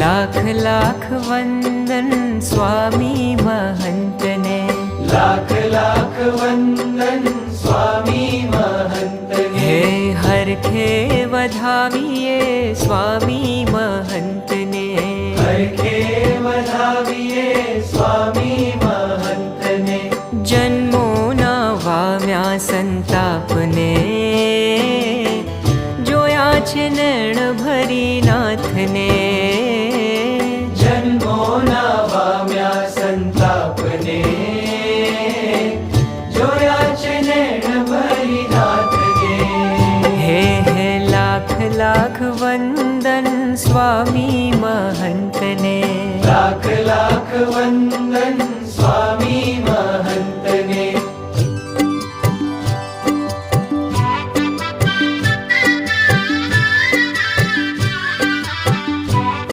લાખ લાખ વંદન સ્વામી મહંતને, લાખ લાખ વંદન સ્વામી મહંતને. હે હરખે વધાવીએ સ્વામી મહંતને, હરખે વધાવીએ સ્વામી મહંતને. જન્મોના વાવ્યા સંતાપને, જોયા છે નૈણ ભરી નાથને. જન્મોના વામ્યા સંતાપને, જોયા છે નૈણ ભરી નાથને. હે લાખ લાખ વંદન સ્વામી મહંતને, લાખ લાખ વંદન